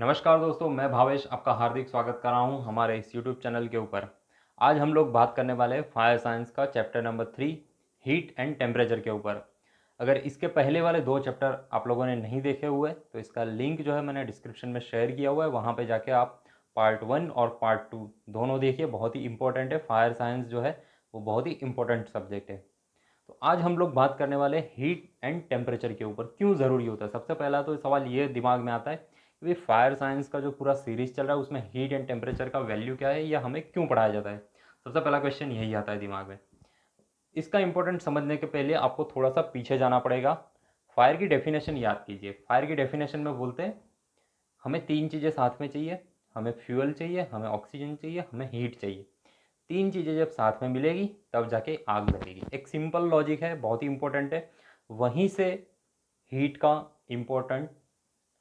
नमस्कार दोस्तों, मैं भावेश आपका हार्दिक स्वागत कर रहा हूँ हमारे इस यूट्यूब चैनल के ऊपर। आज हम लोग बात करने वाले हैं फायर साइंस का chapter number 3 heat and temperature के ऊपर। अगर इसके पहले वाले 2 चैप्टर आप लोगों ने नहीं देखे हुए तो इसका लिंक जो है मैंने डिस्क्रिप्शन में शेयर किया हुआ है, वहाँ पे जाके आप पार्ट 1 और पार्ट 2 दोनों देखिए। बहुत ही इंपॉर्टेंट है, फायर साइंस जो है वो बहुत ही इंपॉर्टेंट सब्जेक्ट है। तो आज हम लोग बात करने वाले हीट एंड टेम्परेचर के ऊपर, क्यों ज़रूरी होता है। सबसे पहला तो सवाल ये दिमाग में आता है कि भाई फायर साइंस का जो पूरा सीरीज चल रहा है उसमें हीट एंड टेम्परेचर का वैल्यू क्या है या हमें क्यों पढ़ाया जाता है। सबसे पहला क्वेश्चन यही आता है दिमाग में। इसका इंपॉर्टेंट समझने के पहले आपको थोड़ा सा पीछे जाना पड़ेगा। फायर की डेफिनेशन याद कीजिए। फायर की डेफिनेशन में बोलते हैं हमें 3 चीज़ें साथ में चाहिए। हमें फ्यूल चाहिए, हमें ऑक्सीजन चाहिए, हमें हीट चाहिए। 3 चीज़ें जब साथ में मिलेगी तब जाके आग लगेगी। एक सिंपल लॉजिक है, बहुत ही इंपॉर्टेंट है। वहीं से हीट का इम्पोर्टेंट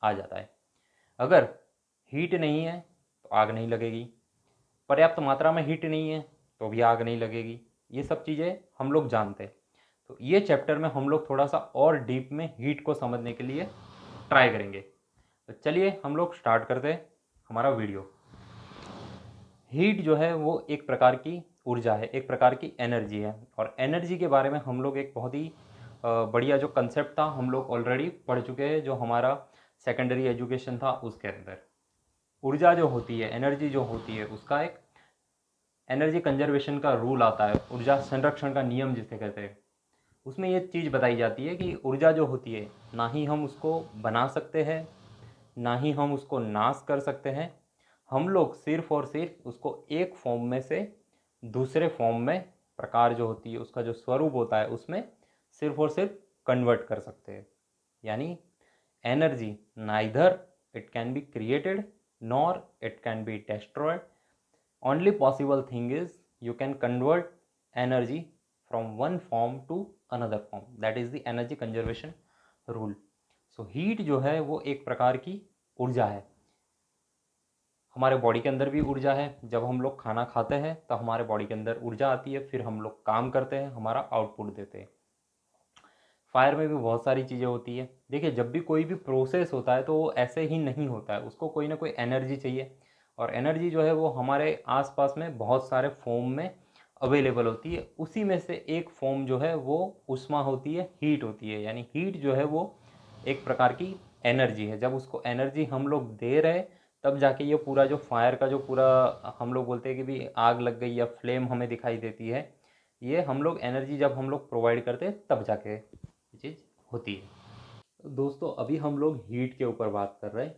आ जाता है। अगर हीट नहीं है तो आग नहीं लगेगी, पर्याप्त मात्रा में हीट नहीं है तो भी आग नहीं लगेगी। ये सब चीज़ें हम लोग जानते हैं। तो ये चैप्टर में हम लोग थोड़ा सा और डीप में हीट को समझने के लिए ट्राई करेंगे। तो चलिए हम लोग स्टार्ट करते हैं हमारा वीडियो। हीट जो है वो एक प्रकार की ऊर्जा है, एक प्रकार की एनर्जी है। और एनर्जी के बारे में हम लोग एक बहुत ही बढ़िया जो कंसेप्ट था हम लोग ऑलरेडी पढ़ चुके हैं, जो हमारा सेकेंडरी एजुकेशन था उसके अंदर। ऊर्जा जो होती है, एनर्जी जो होती है, उसका एक एनर्जी कंजर्वेशन का रूल आता है, ऊर्जा संरक्षण का नियम जिसे कहते हैं। उसमें ये चीज़ बताई जाती है कि ऊर्जा जो होती है ना ही हम उसको बना सकते हैं, ना ही हम उसको नाश कर सकते हैं। हम लोग सिर्फ और सिर्फ उसको एक फॉर्म में से दूसरे फॉर्म में, प्रकार जो होती है उसका जो स्वरूप होता है उसमें सिर्फ और सिर्फ कन्वर्ट कर सकते हैं। यानी energy neither it can be created nor it can be destroyed. Only possible thing is you can convert energy from one form to another form. That is the energy conservation rule. So heat जो है वो एक प्रकार की ऊर्जा है। हमारे body के अंदर भी ऊर्जा है। जब हम लोग खाना खाते हैं तो हमारे बॉडी के अंदर ऊर्जा आती है, फिर हम लोग काम करते हैं, हमारा आउटपुट देते हैं। फायर में भी बहुत सारी चीज़ें होती है। देखिए, जब भी कोई भी प्रोसेस होता है तो वो ऐसे ही नहीं होता है, उसको कोई ना कोई एनर्जी चाहिए। और एनर्जी जो है वो हमारे आसपास में बहुत सारे फॉर्म में अवेलेबल होती है। उसी में से एक फॉर्म जो है वो ऊष्मा होती है, हीट होती है। यानी हीट जो है वो एक प्रकार की एनर्जी है। जब उसको एनर्जी हम लोग दे रहे तब जाके ये पूरा जो फायर का जो पूरा हम लोग बोलते हैं कि भी आग लग गई या फ्लेम हमें दिखाई देती है, ये हम लोग एनर्जी जब हम लोग प्रोवाइड करते हैं तब जाके ये चीज़ होती है। तो दोस्तों, अभी हम लोग हीट के ऊपर बात कर रहे हैं।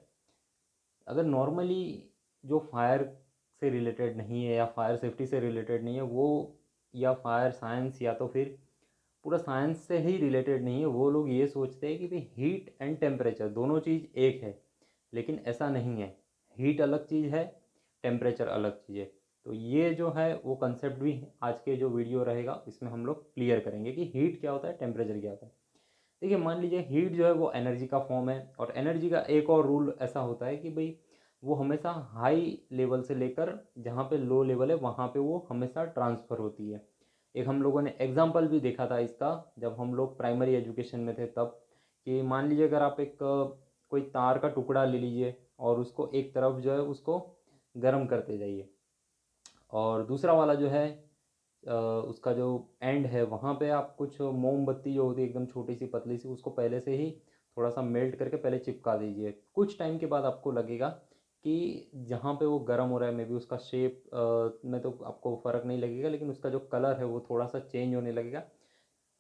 अगर नॉर्मली जो फायर से रिलेटेड नहीं है या फायर सेफ्टी से रिलेटेड नहीं है वो, या फायर साइंस, या तो फिर पूरा साइंस से ही रिलेटेड नहीं है, वो लोग ये सोचते हैं कि भाई हीट एंड टेम्परेचर दोनों चीज़ एक है। लेकिन ऐसा नहीं है। हीट अलग चीज़ है, टेम्परेचर अलग चीज़ है। तो ये जो है वो कंसेप्ट भी आज के जो वीडियो रहेगा इसमें हम लोग क्लियर करेंगे कि हीट क्या होता है, टेम्परेचर क्या होता है। देखिए, मान लीजिए हीट जो है वो एनर्जी का फॉर्म है। और एनर्जी का एक और रूल ऐसा होता है कि भाई वो हमेशा हाई लेवल से लेकर जहाँ पे लो लेवल है वहाँ पे वो हमेशा ट्रांसफ़र होती है। एक हम लोगों ने एग्जाम्पल भी देखा था इसका जब हम लोग प्राइमरी एजुकेशन में थे तब, कि मान लीजिए अगर आप एक कोई तार का टुकड़ा ले लीजिए और उसको एक तरफ जो है उसको गर्म करते जाइए, और दूसरा वाला जो है उसका जो एंड है वहाँ पे आप कुछ मोमबत्ती जो होती है एकदम छोटी सी पतली सी, उसको पहले से ही थोड़ा सा मेल्ट करके पहले चिपका दीजिए। कुछ टाइम के बाद आपको लगेगा कि जहाँ पे वो गर्म हो रहा है मे बी उसका शेप में तो आपको फ़र्क नहीं लगेगा, लेकिन उसका जो कलर है वो थोड़ा सा चेंज होने लगेगा।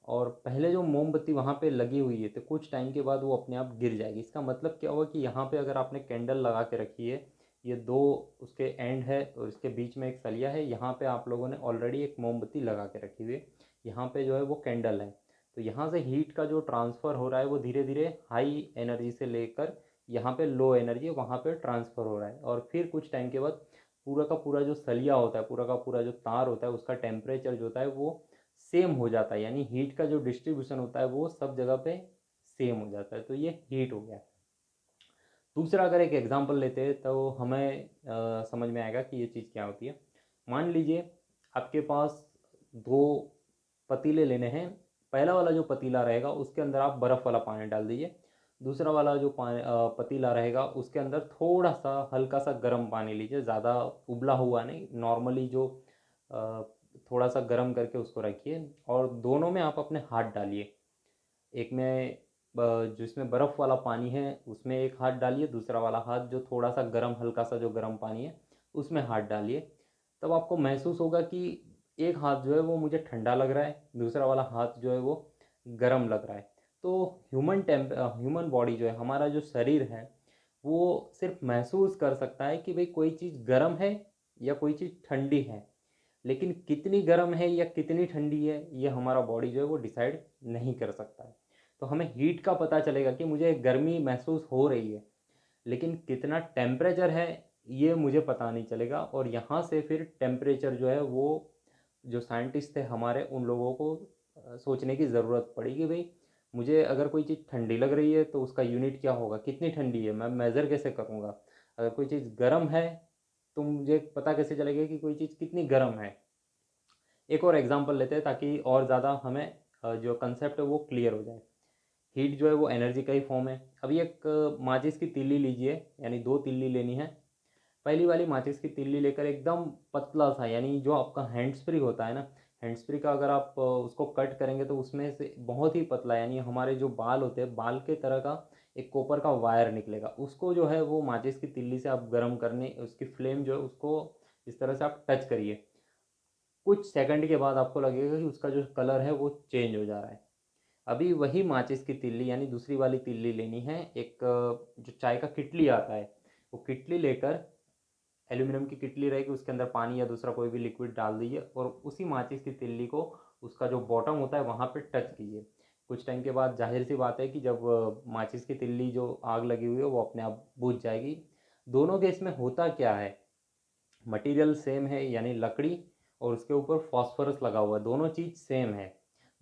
और पहले जो मोमबत्ती वहाँ पे लगी हुई है तो कुछ टाइम के बाद वो अपने आप गिर जाएगी। इसका मतलब क्या हुआ कि यहाँ पे अगर आपने कैंडल लगा के रखी है, ये दो उसके एंड है और इसके बीच में एक सलिया है, यहाँ पे आप लोगों ने ऑलरेडी एक मोमबत्ती लगा के रखी हुई है, यहाँ पे जो है वो कैंडल है। तो यहाँ से हीट का जो ट्रांसफ़र हो रहा है वो धीरे धीरे हाई एनर्जी से लेकर यहाँ पे लो एनर्जी वहाँ पे ट्रांसफ़र हो रहा है। और फिर कुछ टाइम के बाद पूरा का पूरा जो सलिया होता है, पूरा का पूरा जो तार होता है, उसका टेम्परेचर जो होता है वो सेम हो जाता है। यानी हीट का जो डिस्ट्रीब्यूशन होता है वो सब जगह पे सेम हो जाता है। तो ये हीट हो गया। दूसरा अगर एक एग्जांपल लेते हैं तो हमें समझ में आएगा कि ये चीज़ क्या होती है। मान लीजिए आपके पास दो पतीले लेने हैं। पहला वाला जो पतीला रहेगा उसके अंदर आप बर्फ़ वाला पानी डाल दीजिए। दूसरा वाला जो पतीला रहेगा उसके अंदर थोड़ा सा हल्का सा गर्म पानी लीजिए, ज़्यादा उबला हुआ नहीं, नॉर्मली जो अ, थोड़ा सा गर्म करके उसको रखिए और दोनों में आप अपने हाथ डालिए। एक में जिसमें बर्फ़ वाला पानी है उसमें एक हाथ डालिए, दूसरा वाला हाथ जो थोड़ा सा गर्म, हल्का सा जो गर्म पानी है उसमें हाथ डालिए। तब आपको महसूस होगा कि एक हाथ जो है वो मुझे ठंडा लग रहा है, दूसरा वाला हाथ जो है वो गर्म लग रहा है। तो ह्यूमन बॉडी जो है, हमारा जो शरीर है, वो सिर्फ महसूस कर सकता है कि भाई कोई चीज़ गर्म है या कोई चीज़ ठंडी है, लेकिन कितनी गर्म है या कितनी ठंडी है ये हमारा बॉडी जो है वो डिसाइड नहीं कर सकता है। तो हमें हीट का पता चलेगा कि मुझे गर्मी महसूस हो रही है, लेकिन कितना टेम्परेचर है ये मुझे पता नहीं चलेगा। और यहाँ से फिर टेम्परेचर जो है वो जो साइंटिस्ट थे हमारे, उन लोगों को सोचने की ज़रूरत पड़ी कि भाई मुझे अगर कोई चीज़ ठंडी लग रही है तो उसका यूनिट क्या होगा, कितनी ठंडी है, मैं मेज़र कैसे करूँगा। अगर कोई चीज़ गर्म है तो मुझे पता कैसे चलेगा कि कोई चीज़ कितनी गर्म है। एक और एग्जांपल लेते हैं ताकि और ज़्यादा हमें जो कंसेप्ट है वो क्लियर हो जाए। हीट जो है वो एनर्जी का ही फॉर्म है। अभी एक माचिस की तीली लीजिए, यानी दो तीली लेनी है। पहली वाली माचिस की तीली लेकर एकदम पतला सा, यानी जो आपका हैंड्स फ्री होता है ना, हैंड्स फ्री का अगर आप उसको कट करेंगे तो उसमें से बहुत ही पतला, यानी हमारे जो बाल होते हैं बाल के तरह का एक कॉपर का वायर निकलेगा, उसको जो है वो माचिस की तीली से आप गर्म करने, उसकी फ्लेम जो है उसको इस तरह से आप टच करिए। कुछ सेकंड के बाद आपको लगेगा कि उसका जो कलर है वो चेंज हो जा रहा है। अभी वही माचिस की तिल्ली यानी दूसरी वाली तिल्ली लेनी है। एक जो चाय का किटली आता है, वो किटली लेकर, एल्यूमिनियम की किटली रहेगी, उसके अंदर पानी या दूसरा कोई भी लिक्विड डाल दीजिए और उसी माचिस की तिल्ली को उसका जो बॉटम होता है वहाँ पे टच कीजिए। कुछ टाइम के बाद जाहिर सी बात है कि जब माचिस की तिल्ली जो आग लगी हुई है वो अपने आप बुझ जाएगी। दोनों के इसमें होता क्या है, मटेरियल सेम है यानी लकड़ी, और उसके ऊपर फॉस्फोरस लगा हुआ है, दोनों चीज़ सेम है।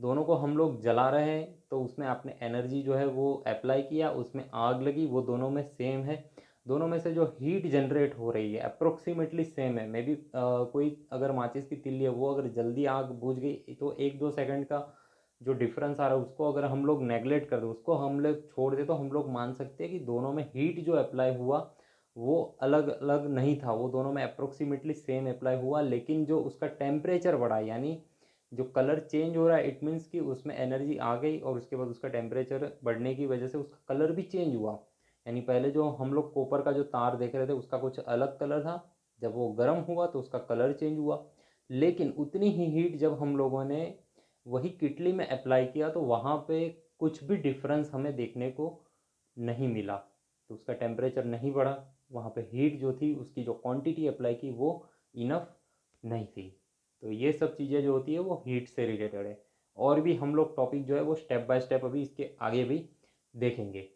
दोनों को हम लोग जला रहे हैं तो उसमें आपने एनर्जी जो है वो अप्लाई किया, उसमें आग लगी, वो दोनों में सेम है। दोनों में से जो हीट जनरेट हो रही है अप्रोक्सीमेटली सेम है। मे बी कोई अगर माचिस की तिल्ली है वो अगर जल्दी आग बुझ गई तो एक दो सेकंड का जो डिफरेंस आ रहा है उसको अगर हम लोग नेगलेक्ट कर दें, उसको हम लोग छोड़ दें, तो हम लोग मान सकते हैं कि दोनों में हीट जो अप्लाई हुआ वो अलग अलग नहीं था, वो दोनों में अप्रोक्सीमेटली सेम अप्लाई हुआ। लेकिन जो उसका टेम्परेचर बढ़ा, यानी जो कलर चेंज हो रहा है, इट मीन्स कि उसमें एनर्जी आ गई और उसके बाद उसका टेम्परेचर बढ़ने की वजह से उसका कलर भी चेंज हुआ। यानी पहले जो हम लोग कॉपर का जो तार देख रहे थे उसका कुछ अलग कलर था, जब वो गर्म हुआ तो उसका कलर चेंज हुआ। लेकिन उतनी ही हीट जब हम लोगों ने वही किटली में अप्लाई किया तो वहाँ पे कुछ भी डिफरेंस हमें देखने को नहीं मिला। तो उसका टेम्परेचर नहीं बढ़ा, वहाँ पे हीट जो थी उसकी जो क्वांटिटी अप्लाई की वो इनफ नहीं थी। तो ये सब चीज़ें जो होती है वो हीट से रिलेटेड है। और भी हम लोग टॉपिक जो है वो स्टेप बाय स्टेप अभी इसके आगे भी देखेंगे।